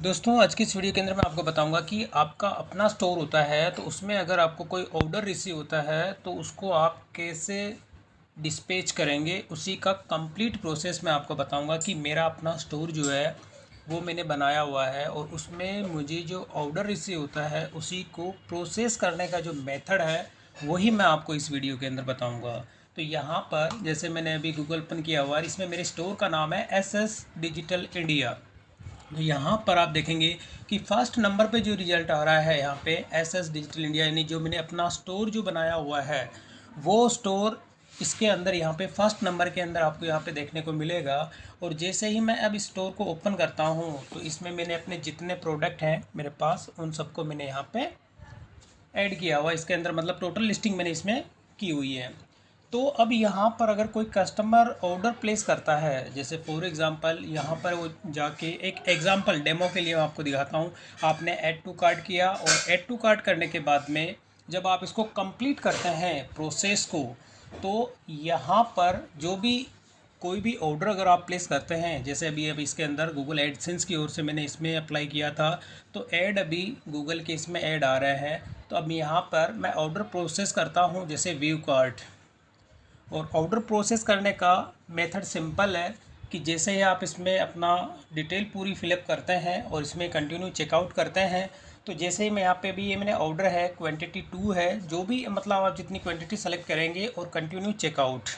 दोस्तों आज की इस वीडियो के अंदर मैं आपको बताऊंगा कि आपका अपना स्टोर होता है तो उसमें अगर आपको कोई ऑर्डर रिसीव होता है तो उसको आप कैसे डिस्पैच करेंगे, उसी का कंप्लीट प्रोसेस मैं आपको बताऊंगा कि मेरा अपना स्टोर जो है वो मैंने बनाया हुआ है और उसमें मुझे जो ऑर्डर रिसीव होता है उसी को प्रोसेस करने का जो मेथड है वही मैं आपको इस वीडियो के अंदर बताऊंगा। तो यहाँ पर जैसे मैंने अभी गूगल ओपन किया हुआ है, इसमें मेरे स्टोर का नाम है एसएस डिजिटल इंडिया। तो यहाँ पर आप देखेंगे कि फर्स्ट नंबर पे जो रिज़ल्ट आ रहा है यहाँ पे एसएस डिजिटल इंडिया, यानी जो मैंने अपना स्टोर जो बनाया हुआ है वो स्टोर इसके अंदर यहाँ पे फर्स्ट नंबर के अंदर आपको यहाँ पे देखने को मिलेगा। और जैसे ही मैं अब इस स्टोर को ओपन करता हूँ तो इसमें मैंने अपने जितने प्रोडक्ट हैं मेरे पास उन सबको मैंने यहाँ पे ऐड किया हुआ इसके अंदर, मतलब टोटल लिस्टिंग मैंने इसमें की हुई है। तो अब यहाँ पर अगर कोई कस्टमर ऑर्डर प्लेस करता है, जैसे फॉर एग्ज़ाम्पल यहाँ पर वो जाके एक एग्ज़ाम्पल डेमो के लिए मैं आपको दिखाता हूँ। आपने ऐड टू कार्ट किया और ऐड टू कार्ट करने के बाद में जब आप इसको कंप्लीट करते हैं प्रोसेस को, तो यहाँ पर जो भी कोई भी ऑर्डर अगर आप प्लेस करते हैं, जैसे अभी इसके अंदर गूगल एडसेंस की ओर से मैंने इसमें अप्लाई किया था तो ऐड अभी गूगल के इसमें ऐड आ रहे हैं। तो अब यहाँ पर मैं ऑर्डर प्रोसेस करता हूँ जैसे व्यू कार्ट। और ऑर्डर प्रोसेस करने का मेथड सिंपल है कि जैसे ही आप इसमें अपना डिटेल पूरी फिलअप करते हैं और इसमें कंटिन्यू चेकआउट करते हैं, तो जैसे ही मैं यहाँ पे भी ये मैंने ऑर्डर है क्वांटिटी 2 है, जो भी मतलब आप जितनी क्वांटिटी सेलेक्ट करेंगे और कंटिन्यू चेकआउट।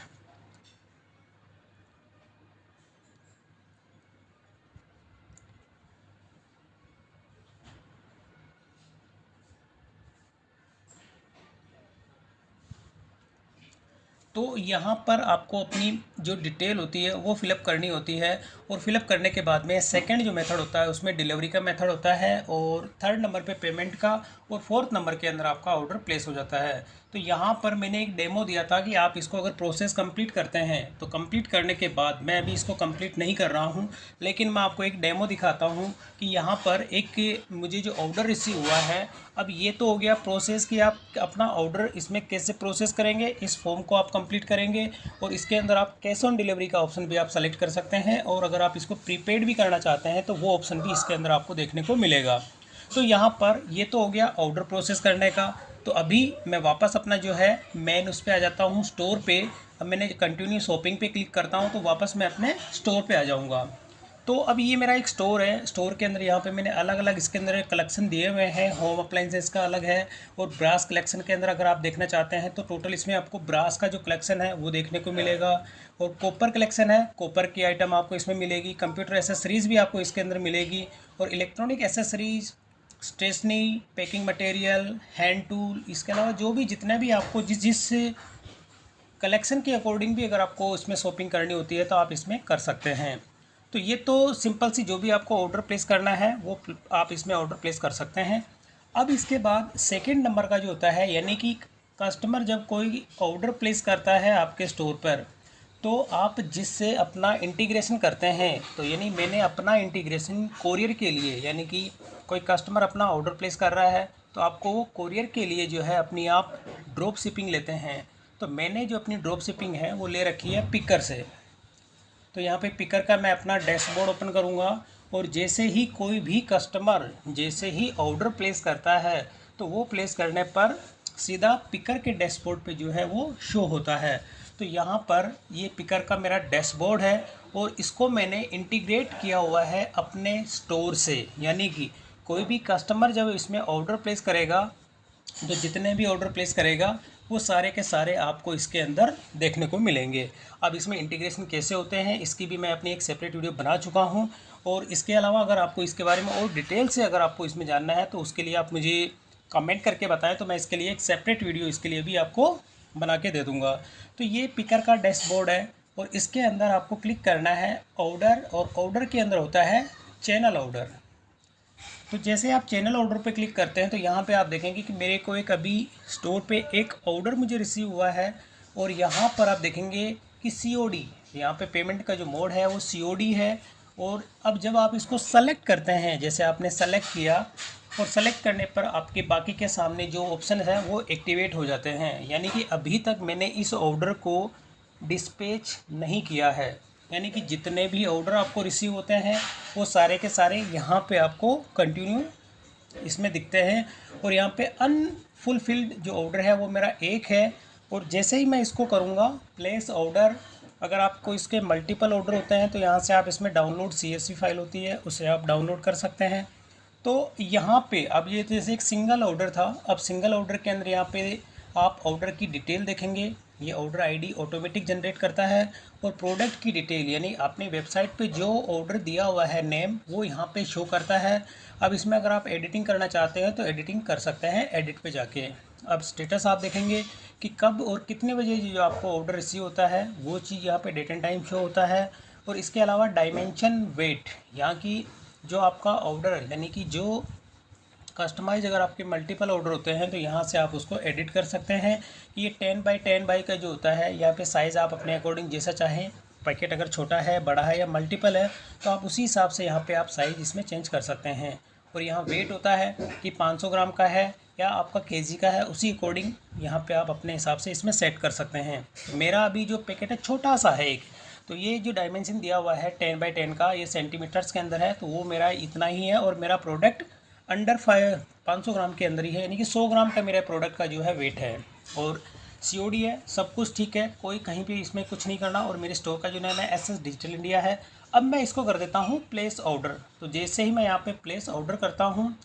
तो यहाँ पर आपको अपनी जो डिटेल होती है वो फिलअप करनी होती है। और फिलअप करने के बाद में सेकंड जो मेथड होता है उसमें डिलीवरी का मेथड होता है, और थर्ड नंबर पे पेमेंट का, और फोर्थ नंबर के अंदर आपका ऑर्डर प्लेस हो जाता है। तो यहाँ पर मैंने एक डेमो दिया था कि आप इसको अगर प्रोसेस कंप्लीट करते हैं तो कंप्लीट करने के बाद, मैं अभी इसको कंप्लीट नहीं कर रहा हूँ लेकिन मैं आपको एक डेमो दिखाता हूँ कि यहाँ पर एक मुझे जो ऑर्डर रिसीव हुआ है, अब ये तो हो गया प्रोसेस कि आप अपना ऑर्डर इसमें कैसे प्रोसेस करेंगे, इस फॉर्म को आप कंप्लीट करेंगे और इसके अंदर आप कैश ऑन डिलीवरी का ऑप्शन भी आप सेलेक्ट कर सकते हैं, और अगर आप इसको प्रीपेड भी करना चाहते हैं तो वो ऑप्शन भी इसके अंदर आपको देखने को मिलेगा। तो यहाँ पर ये तो हो गया ऑर्डर प्रोसेस करने का। तो अभी मैं वापस अपना जो है मेन उस पर आ जाता हूँ, स्टोर पे। अब मैंने कंटिन्यू शॉपिंग पे क्लिक करता हूँ तो वापस मैं अपने स्टोर पे आ जाऊँगा। तो अब ये मेरा एक स्टोर है, स्टोर के अंदर यहाँ पे मैंने अलग अलग इसके अंदर कलेक्शन दिए हुए हैं। होम अप्लाइंसेस का अलग है, और ब्रास कलेक्शन के अंदर अगर आप देखना चाहते हैं तो टोटल इसमें आपको ब्रास का जो कलेक्शन है वो देखने को मिलेगा। और कॉपर कलेक्शन है, कॉपर की आइटम आपको इसमें मिलेगी। कंप्यूटर एसेसरीज़ भी आपको इसके अंदर मिलेगी, और electronic accessories, stationery, packing material, hand tool, इसके अलावा जो भी जितने भी आपको जिस जिस कलेक्शन के अकॉर्डिंग भी अगर आपको इसमें शॉपिंग करनी होती है तो आप इसमें कर सकते हैं। तो ये तो सिंपल सी जो भी आपको ऑर्डर प्लेस करना है वो आप इसमें ऑर्डर प्लेस कर सकते हैं। अब इसके बाद सेकंड नंबर का जो होता है, यानी कि कस्टमर जब कोई ऑर्डर प्लेस करता है आपके स्टोर पर, तो आप जिससे अपना इंटीग्रेशन करते हैं, तो यानी मैंने अपना इंटीग्रेशन कोरियर के लिए, यानी कि कोई कस्टमर अपना ऑर्डर प्लेस कर रहा है तो आपको वो कोरियर के लिए जो है अपनी आप ड्रॉप शिपिंग लेते हैं। तो मैंने जो अपनी ड्रॉप शिपिंग है वो ले रखी है पिकर से। तो यहाँ पे पिकर का मैं अपना डैशबोर्ड ओपन करूँगा, और जैसे ही कोई भी कस्टमर जैसे ही ऑर्डर प्लेस करता है तो वो प्लेस करने पर सीधा पिकर के डैशबोर्ड पे जो है वो शो होता है। तो यहाँ पर ये पिकर का मेरा डैशबोर्ड है, और इसको मैंने इंटीग्रेट किया हुआ है अपने स्टोर से। यानी कि कोई भी कस्टमर जब इसमें ऑर्डर प्लेस करेगा तो जितने भी ऑर्डर प्लेस करेगा वो सारे के सारे आपको इसके अंदर देखने को मिलेंगे। अब इसमें इंटीग्रेशन कैसे होते हैं इसकी भी मैं अपनी एक सेपरेट वीडियो बना चुका हूं। और इसके अलावा अगर आपको इसके बारे में और डिटेल से अगर आपको इसमें जानना है तो उसके लिए आप मुझे कमेंट करके बताएं, तो मैं इसके लिए एक सेपरेट वीडियो इसके लिए भी आपको बना के दे दूँगा। तो ये पिकर का डैशबोर्ड है, और इसके अंदर आपको क्लिक करना है ऑर्डर, और ऑर्डर के अंदर होता है चैनल ऑर्डर। तो जैसे आप चैनल ऑर्डर पे क्लिक करते हैं तो यहाँ पे आप देखेंगे कि मेरे को एक अभी स्टोर पे एक ऑर्डर मुझे रिसीव हुआ है, और यहाँ पर आप देखेंगे कि सीओडी, यहाँ पे पेमेंट का जो मोड है वो सीओडी है। और अब जब आप इसको सेलेक्ट करते हैं, जैसे आपने सेलेक्ट किया, और सेलेक्ट करने पर आपके बाकी के सामने जो ऑप्शन है वो एक्टिवेट हो जाते हैं। यानी कि अभी तक मैंने इस ऑर्डर को डिस्पैच नहीं किया है, यानी कि जितने भी ऑर्डर आपको रिसीव होते हैं वो सारे के सारे यहाँ पे आपको कंटिन्यू इसमें दिखते हैं। और यहाँ पे अनफुलफिल्ड जो ऑर्डर है वो मेरा एक है। और जैसे ही मैं इसको करूँगा प्लेस ऑर्डर, अगर आपको इसके मल्टीपल ऑर्डर होते हैं तो यहाँ से आप इसमें डाउनलोड CSV फाइल होती है उसे आप डाउनलोड कर सकते हैं। तो यहाँ पे अब ये जैसे एक सिंगल ऑर्डर था, अब सिंगल ऑर्डर के अंदर यहाँ पे आप ऑर्डर की डिटेल देखेंगे। ये ऑर्डर आईडी ऑटोमेटिक जनरेट करता है और प्रोडक्ट की डिटेल यानी आपने वेबसाइट पे जो ऑर्डर दिया हुआ है नेम वो यहाँ पे शो करता है। अब इसमें अगर आप एडिटिंग करना चाहते हैं तो एडिटिंग कर सकते हैं एडिट पे जाके। अब स्टेटस आप देखेंगे कि कब और कितने बजे जो आपको ऑर्डर रिसीव होता है वो चीज़ यहाँ पे डेट एंड टाइम शो होता है। और इसके अलावा डायमेंशन वेट, यहाँ की जो आपका ऑर्डर यानी कि जो कस्टमाइज अगर आपके मल्टीपल ऑर्डर होते हैं तो यहाँ से आप उसको एडिट कर सकते हैं कि ये 10x10 का जो होता है यहाँ पे साइज़ आप अपने अकॉर्डिंग जैसा चाहें, पैकेट अगर छोटा है बड़ा है या मल्टीपल है तो आप उसी हिसाब से यहाँ पे आप साइज़ इसमें चेंज कर सकते हैं। और यहाँ वेट होता है कि 500 ग्राम का है या आपका केजी का है, उसी अकॉर्डिंग यहाँ पे आप अपने हिसाब से इसमें सेट कर सकते हैं। मेरा अभी जो पैकेट है छोटा सा है एक, तो ये जो डायमेंशन दिया हुआ है 10x10 का, ये सेंटीमीटर्स के अंदर है, तो वो मेरा इतना ही है। और मेरा प्रोडक्ट अंडर 500 ग्राम के अंदर ही है, यानी कि 100 ग्राम का मेरे प्रोडक्ट का जो है वेट है। और COD है, सब कुछ ठीक है, कोई कहीं पे इसमें कुछ नहीं करना। और मेरे स्टोर का जो नाम है SS डिजिटल इंडिया है। अब मैं इसको कर देता हूँ प्लेस ऑर्डर। तो जैसे ही मैं यहाँ पे प्लेस ऑर्डर करता हूँ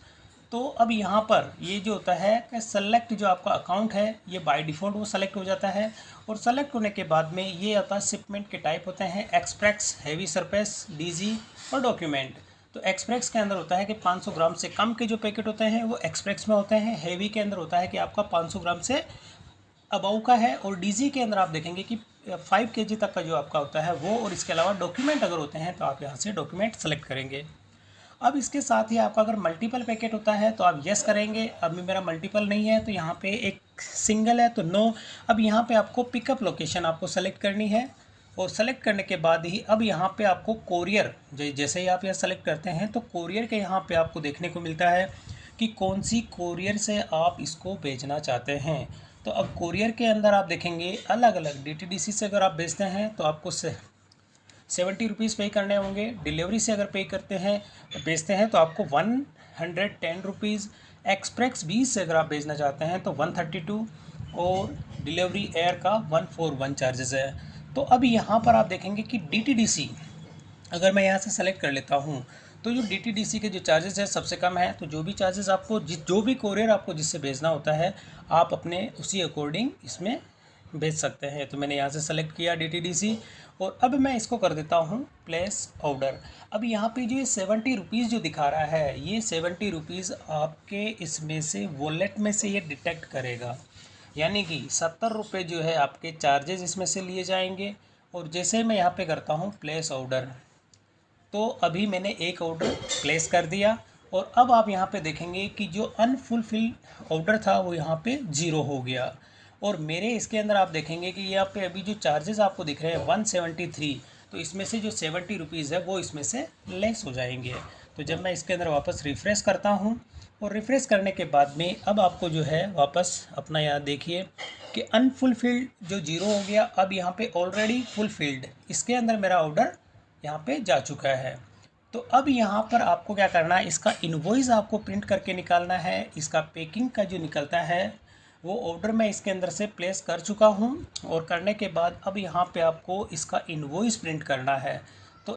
तो अब यहाँ पर ये जो होता है कि सेलेक्ट जो आपका अकाउंट है ये बाय डिफ़ॉल्ट वो सेलेक्ट हो जाता है। और सेलेक्ट होने के बाद में ये आता है शिपमेंट के टाइप होते हैं एक्सप्रेस, हैवी सरफेस, DG और डॉक्यूमेंट। तो एक्सप्रेस के अंदर होता है कि 500 ग्राम से कम के जो पैकेट होते हैं वो एक्सप्रेस में होते हैं। हैवी के अंदर होता है कि आपका 500 ग्राम से अबव का है। और DG के अंदर आप देखेंगे कि 5 kg तक का जो आपका होता है वो। और इसके अलावा डॉक्यूमेंट अगर होते हैं तो आप यहाँ से डॉक्यूमेंट सेलेक्ट करेंगे। अब इसके साथ ही आपका अगर मल्टीपल पैकेट होता है तो आप यस करेंगे। अभी मेरा मल्टीपल नहीं है तो यहाँ पे एक सिंगल है तो नो। अब यहाँ पे आपको पिकअप लोकेशन आपको सेलेक्ट करनी है। और सेलेक्ट करने के बाद ही अब यहाँ पे आपको कोरियर, जैसे ही आप यहाँ सेलेक्ट करते हैं तो कोरियर के यहाँ पे आपको देखने को मिलता है कि कौन सी कोरियर से आप इसको भेजना चाहते हैं। तो अब कोरियर के अंदर आप देखेंगे अलग अलग DTDC से अगर आप भेजते हैं तो आपको 70 रुपीज़ पे करने होंगे। डिलीवरी से अगर पे करते हैं भेजते हैं तो आपको 110 रुपीज़। एक्सप्रेस 20 से अगर आप भेजना चाहते हैं तो 132। और डिलीवरी एयर का 141 चार्जेस है। तो अब यहाँ पर आप देखेंगे कि DTDC अगर मैं यहाँ से सेलेक्ट कर लेता हूँ तो जो DTDC के जो चार्जेस है सबसे कम है। तो जो भी चार्जेस आपको जो भी कोरियर आपको जिससे भेजना होता है आप अपने उसी अकॉर्डिंग इसमें भेज सकते हैं। तो मैंने यहाँ से सेलेक्ट किया DTDC। और अब मैं इसको कर देता हूँ प्लेस ऑर्डर। अब यहाँ पे जो ये 70 रुपीज़ जो दिखा रहा है ये 70 रुपीज़ आपके इसमें से वॉलेट में से ये डिटेक्ट करेगा, यानी कि 70 रुपये जो है आपके चार्जेस इसमें से लिए जाएंगे। और जैसे मैं यहाँ पे करता हूँ प्लेस ऑर्डर तो अभी मैंने एक ऑर्डर प्लेस कर दिया। और अब आप यहाँ पे देखेंगे कि जो अनफुलफिल्ड ऑर्डर था वो यहाँ पे 0 हो गया। और मेरे इसके अंदर आप देखेंगे कि यहाँ पे अभी जो चार्जेस आपको दिख रहे हैं 173, तो इसमें से जो 70 रुपीज़ है वो इसमें से लेस हो जाएंगे। तो जब मैं इसके अंदर वापस रिफ़्रेश करता हूँ और रिफ़्रेश करने के बाद में अब आपको जो है वापस अपना यहाँ देखिए कि अनफुलफिल्ड जो 0 हो गया। अब यहाँ पे ऑलरेडी फुलफिल्ड इसके अंदर मेरा ऑर्डर यहाँ पे जा चुका है। तो अब यहाँ पर आपको क्या करना है, इसका इनवॉइस आपको प्रिंट करके निकालना है। इसका पैकिंग का जो निकलता है वो ऑर्डर मैं इसके अंदर से प्लेस कर चुका हूँ। और करने के बाद अब यहाँ पे आपको इसका इनवॉइस प्रिंट करना है। तो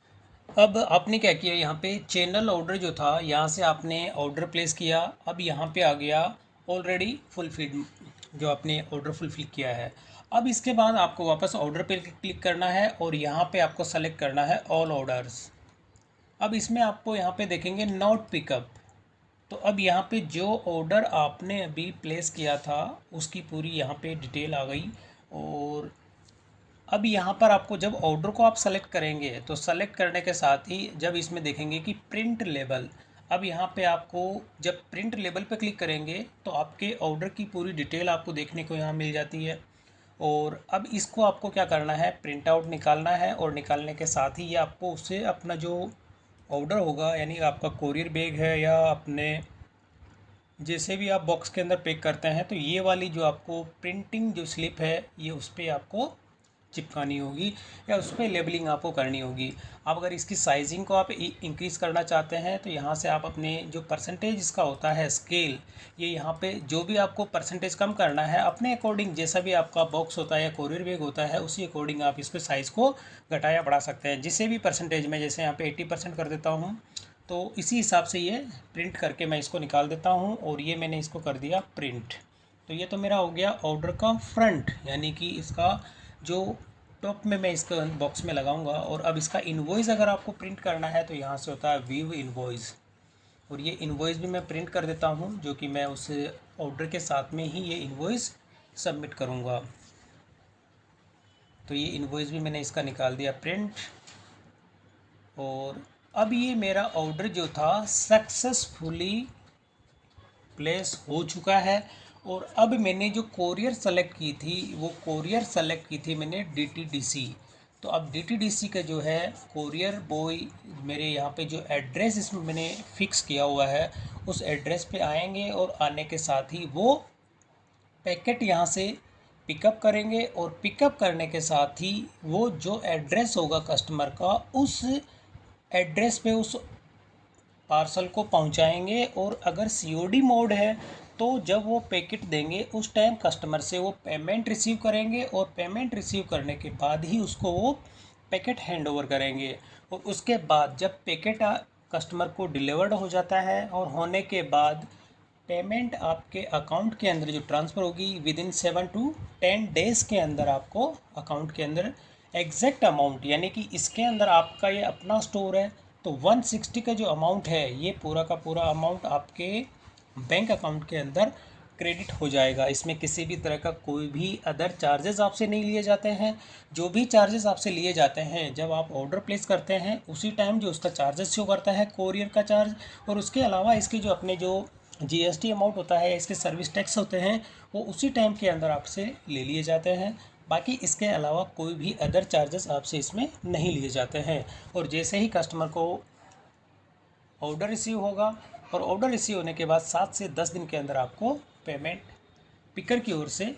अब आपने क्या किया, यहाँ पे चैनल ऑर्डर जो था यहाँ से आपने ऑर्डर प्लेस किया। अब यहाँ पे आ गया ऑलरेडी फुलफिल्ड जो आपने ऑर्डर फुलफिल किया है। अब इसके बाद आपको वापस ऑर्डर पे क्लिक करना है और यहाँ पे आपको सेलेक्ट करना है ऑल ऑर्डर्स। अब इसमें आपको यहाँ पे देखेंगे नॉट पिकअप। तो अब यहाँ पे जो ऑर्डर आपने अभी प्लेस किया था उसकी पूरी यहाँ पे डिटेल आ गई। और अब यहाँ पर आपको जब ऑर्डर को आप सेलेक्ट करेंगे तो सेलेक्ट करने के साथ ही जब इसमें देखेंगे कि प्रिंट लेबल, अब यहाँ पे आपको जब प्रिंट लेबल पे क्लिक करेंगे तो आपके ऑर्डर की पूरी डिटेल आपको देखने को यहाँ मिल जाती है। और अब इसको आपको क्या करना है, प्रिंट आउट निकालना है। और निकालने के साथ ही ये आपको उससे अपना जो ऑर्डर होगा यानी आपका कोरियर बैग है या अपने जैसे भी आप बॉक्स के अंदर पैक करते हैं तो ये वाली जो आपको प्रिंटिंग जो स्लिप है ये उस पर आपको चिपकानी होगी या उस पर लेबलिंग आपको करनी होगी। अब अगर इसकी साइजिंग को आप इंक्रीज़ करना चाहते हैं तो यहाँ से आप अपने जो परसेंटेज इसका होता है स्केल, ये यहाँ पे जो भी आपको परसेंटेज कम करना है अपने अकॉर्डिंग, जैसा भी आपका बॉक्स होता है या कोरियर बैग होता है उसी अकॉर्डिंग आप इस पर साइज़ को घटाया बढ़ा सकते हैं। जिसे भी परसेंटेज में, जैसे यहाँ पे 80% कर देता हूँ तो इसी हिसाब से ये प्रिंट करके मैं इसको निकाल देता हूँ और ये मैंने इसको कर दिया प्रिंट। तो ये तो मेरा हो गया ऑर्डर का फ्रंट, यानी कि इसका जो टॉप में मैं इसका बॉक्स में लगाऊंगा। और अब इसका इनवॉइस अगर आपको प्रिंट करना है तो यहाँ से होता है व्यू इनवॉइस, और ये इनवॉइस भी मैं प्रिंट कर देता हूँ, जो कि मैं उस ऑर्डर के साथ में ही ये इनवॉइस सबमिट करूँगा। तो ये इनवॉइस भी मैंने इसका निकाल दिया प्रिंट। और अब ये मेरा ऑर्डर जो था सक्सेसफुली प्लेस हो चुका है। और अब मैंने जो कोरियर सेलेक्ट की थी वो कोरियर सेलेक्ट की थी मैंने DTDC। तो अब DTDC का जो है कोरियर बॉय मेरे यहाँ पे जो एड्रेस इसमें मैंने फ़िक्स किया हुआ है उस एड्रेस पे आएंगे और आने के साथ ही वो पैकेट यहाँ से पिकअप करेंगे। और पिकअप करने के साथ ही वो जो एड्रेस होगा कस्टमर का उस एड्रेस पे उस पार्सल को पहुंचाएंगे। और अगर COD मोड है तो जब वो पैकेट देंगे उस टाइम कस्टमर से वो पेमेंट रिसीव करेंगे और पेमेंट रिसीव करने के बाद ही उसको वो पैकेट हैंड ओवर करेंगे। और उसके बाद जब पैकेट कस्टमर को डिलीवर्ड हो जाता है और होने के बाद पेमेंट आपके अकाउंट के अंदर जो ट्रांसफ़र होगी विदिन 7 to 10 डेज़ के अंदर आपको अकाउंट के अंदर एग्जैक्ट अमाउंट, यानी कि इसके अंदर आपका ये अपना स्टोर है तो 160 का जो अमाउंट है ये पूरा का पूरा अमाउंट आपके बैंक अकाउंट के अंदर क्रेडिट हो जाएगा। इसमें किसी भी तरह का कोई भी अदर चार्जेस आपसे नहीं लिए जाते हैं। जो भी चार्जेस आपसे लिए जाते हैं जब आप ऑर्डर प्लेस करते हैं उसी टाइम जो उसका चार्जेस शो करता है कोरियर का चार्ज, और उसके अलावा इसके जो अपने जो GST अमाउंट होता है, इसके सर्विस टैक्स होते हैं, वो उसी टाइम के अंदर आपसे ले लिए जाते हैं। बाकी इसके अलावा कोई भी अदर चार्जेस आपसे इसमें नहीं लिए जाते हैं। और जैसे ही कस्टमर को ऑर्डर रिसीव होगा और ऑर्डर रिसीव होने के बाद 7 से 10 दिन के अंदर आपको पेमेंट पिकर की ओर से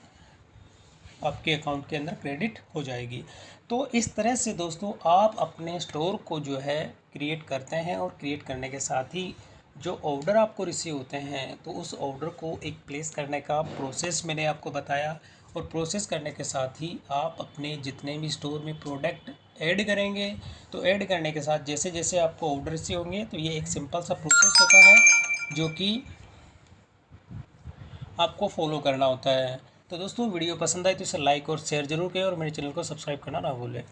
आपके अकाउंट के अंदर क्रेडिट हो जाएगी। तो इस तरह से दोस्तों आप अपने स्टोर को जो है क्रिएट करते हैं और क्रिएट करने के साथ ही जो ऑर्डर आपको रिसीव होते हैं तो उस ऑर्डर को एक प्लेस करने का प्रोसेस मैंने आपको बताया। और प्रोसेस करने के साथ ही आप अपने जितने भी स्टोर में प्रोडक्ट ऐड करेंगे तो ऐड करने के साथ जैसे जैसे आपको ऑर्डर रिसीव होंगे तो ये एक सिंपल सा प्रोसेस होता है जो कि आपको फॉलो करना होता है। तो दोस्तों वीडियो पसंद आए तो इसे लाइक और शेयर जरूर करें और मेरे चैनल को सब्सक्राइब करना ना भूलें।